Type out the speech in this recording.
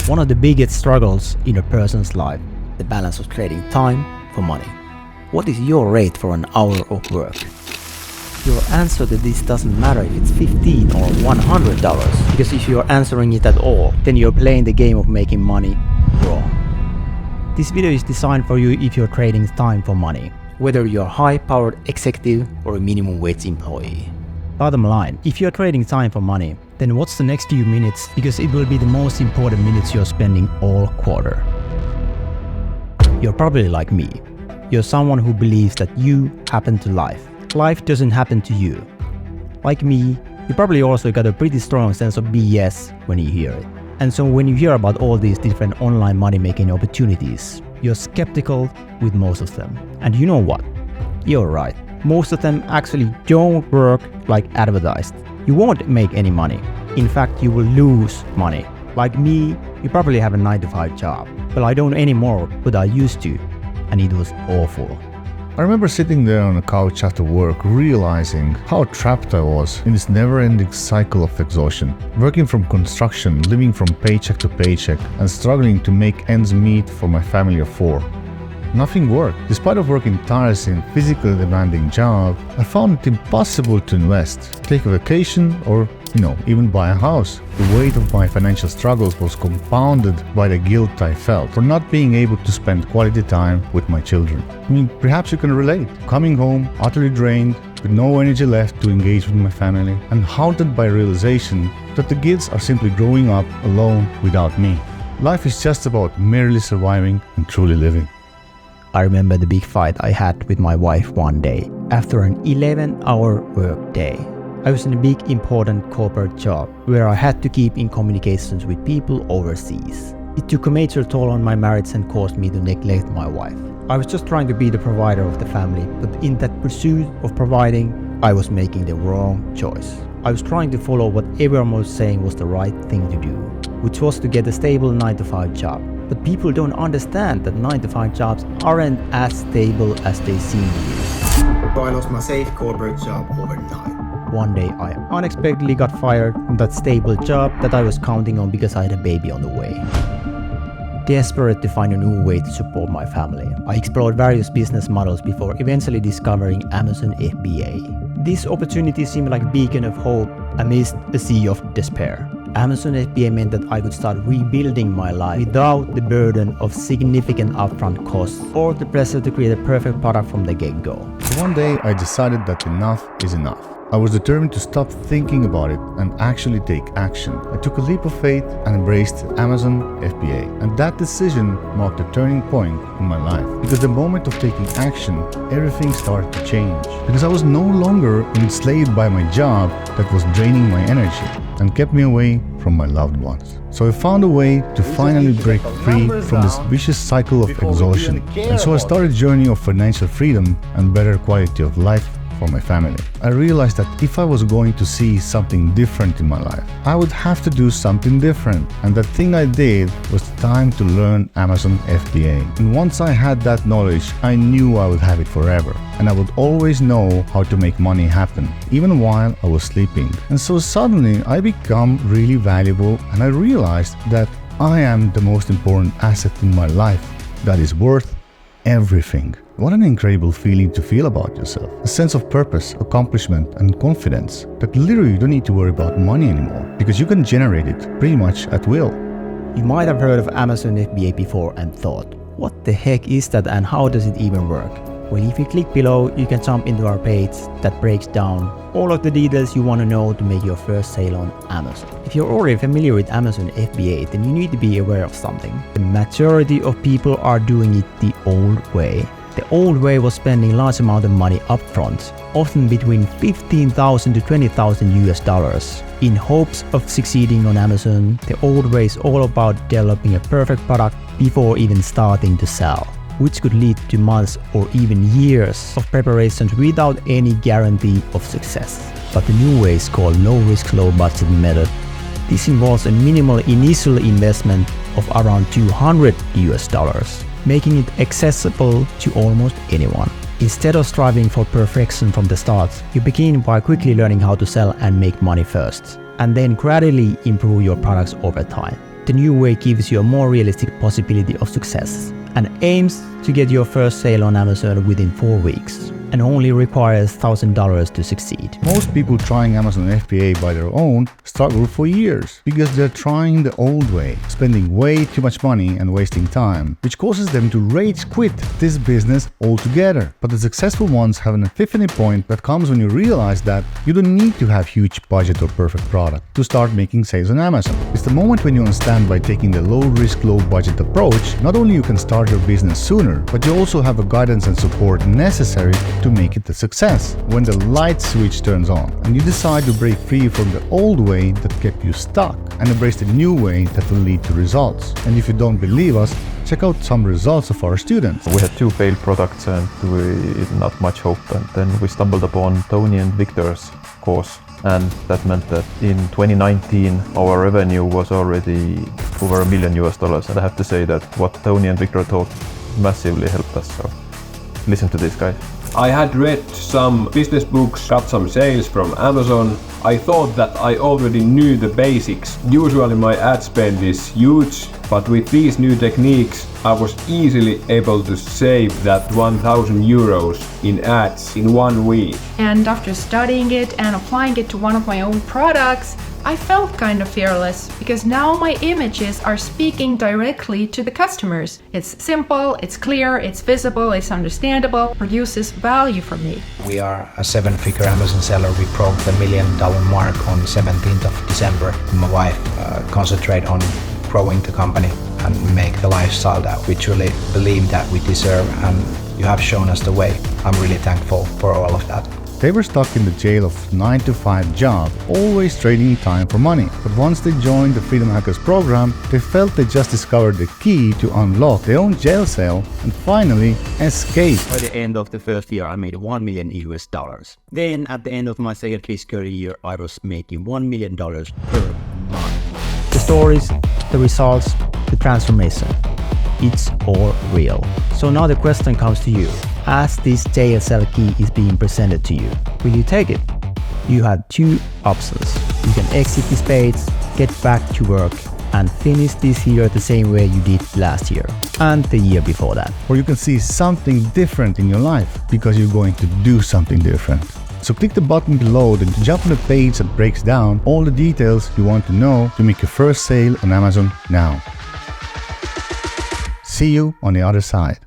One of the biggest struggles in a person's life, the balance of trading time for money. What is your rate for an hour of work? Your answer to this doesn't matter if it's $15 or $100, because if you're answering it at all, then you're playing the game of making money wrong. This video is designed for you if you're trading time for money, whether you're a high-powered executive or a minimum wage employee. Bottom line, if you're trading time for money, then what's the next few minutes, because it will be the most important minutes you're spending all quarter. You're probably like me. You're someone who believes that you happen to life. Life doesn't happen to you. Like me, you probably also got a pretty strong sense of BS when you hear it. And so when you hear about all these different online money-making opportunities, you're skeptical with most of them. And you know what? You're right. Most of them actually don't work like advertised. You won't make any money. In fact, you will lose money. Like me, you probably have a 9-to-5 job. Well, I don't anymore, but I used to. And it was awful. I remember sitting there on a couch after work, realizing how trapped I was in this never-ending cycle of exhaustion. Working from construction, living from paycheck to paycheck, and struggling to make ends meet for my family of 4. Nothing worked. Despite of working tirelessly in a physically demanding job, I found it impossible to invest, take a vacation, or even buy a house. The weight of my financial struggles was compounded by the guilt I felt for not being able to spend quality time with my children. Perhaps you can relate. Coming home, utterly drained, with no energy left to engage with my family, and haunted by realization that the kids are simply growing up alone without me. Life is just about merely surviving and truly living. I remember the big fight I had with my wife one day after an 11-hour work day. I was in a big important corporate job where I had to keep in communications with people overseas. It took a major toll on my marriage and caused me to neglect my wife. I was just trying to be the provider of the family, but in that pursuit of providing, I was making the wrong choice. I was trying to follow what everyone was saying was the right thing to do, which was to get a stable 9-to-5 job. But people don't understand that 9-to-5 jobs aren't as stable as they seem to be. So I lost my safe corporate job overnight. One day I unexpectedly got fired from that stable job that I was counting on because I had a baby on the way. Desperate to find a new way to support my family, I explored various business models before eventually discovering Amazon FBA. This opportunity seemed like a beacon of hope amidst a sea of despair. Amazon FBA meant that I could start rebuilding my life without the burden of significant upfront costs or the pressure to create a perfect product from the get-go. So one day I decided that enough is enough. I was determined to stop thinking about it and actually take action. I took a leap of faith and embraced Amazon FBA. And that decision marked a turning point in my life. Because the moment of taking action, everything started to change. Because I was no longer enslaved by my job that was draining my energy and kept me away from my loved ones. So I found a way to finally break free from this vicious cycle of exhaustion. And so I started a journey of financial freedom and better quality of life for my family. I realized that if I was going to see something different in my life, I would have to do something different. And the thing I did was time to learn Amazon FBA. And once I had that knowledge, I knew I would have it forever. And I would always know how to make money happen, even while I was sleeping. And so suddenly I become really valuable, and I realized that I am the most important asset in my life that is worth everything. What an incredible feeling to feel about yourself. A sense of purpose, accomplishment, and confidence that literally you don't need to worry about money anymore because you can generate it pretty much at will. You might have heard of Amazon FBA before and thought, what the heck is that and how does it even work? Well, if you click below, you can jump into our page that breaks down all of the details you want to know to make your first sale on Amazon. If you're already familiar with Amazon FBA, then you need to be aware of something. The majority of people are doing it the old way. The old way was spending large amount of money upfront, often between $15,000 to $20,000 in hopes of succeeding on Amazon. The old way is all about developing a perfect product before even starting to sell, which could lead to months or even years of preparations without any guarantee of success. But the new way is called low risk, low budget method. This involves a minimal initial investment of around $200, making it accessible to almost anyone. Instead of striving for perfection from the start, you begin by quickly learning how to sell and make money first, and then gradually improve your products over time. The new way gives you a more realistic possibility of success and aims to get your first sale on Amazon within 4 weeks and only requires $1,000 to succeed. Most people trying Amazon FBA by their own struggle for years because they're trying the old way, spending way too much money and wasting time, which causes them to rage quit this business altogether. But the successful ones have an epiphany point that comes when you realize that you don't need to have huge budget or perfect product to start making sales on Amazon. It's the moment when you understand by taking the low risk, low budget approach, not only you can start your business sooner, but you also have a guidance and support necessary to make it a success. When the light switch turns on and you decide to break free from the old way that kept you stuck and embrace the new way that will lead to results. And if you don't believe us, check out some results of our students. We had 2 failed products and not much hope, and then we stumbled upon Tony and Victor's course, and that meant that in 2019 our revenue was already over $1 million, and I have to say that what Tony and Victor taught massively helped us, so listen to this, guys. I had read some business books, got some sales from Amazon. I thought that I already knew the basics. Usually my ad spend is huge, but with these new techniques I was easily able to save that 1,000 euros in ads in 1 week. And after studying it and applying it to one of my own products, I felt kind of fearless because now my images are speaking directly to the customers. It's simple, it's clear, it's visible, it's understandable, produces value for me. We are a 7-figure Amazon seller. We broke the $1 million mark on 17th of December. My wife concentrate on growing the company and make the lifestyle that we truly believe that we deserve, and you have shown us the way. I'm really thankful for all of that. They were stuck in the jail of 9-to-5 job, always trading time for money. But once they joined the Freedom Hackers program, they felt they just discovered the key to unlock their own jail cell and finally escape. By the end of the first year, I made $1 million US. Then at the end of my second fiscal year, I was making $1 million per month. The stories, the results, the transformation. It's all real. So now the question comes to you. As this jail cell key is being presented to you, will you take it? You have 2 options. You can exit this page, get back to work, and finish this year the same way you did last year and the year before that. Or you can see something different in your life because you're going to do something different. So click the button below to jump on the page that breaks down all the details you want to know to make your first sale on Amazon now. See you on the other side.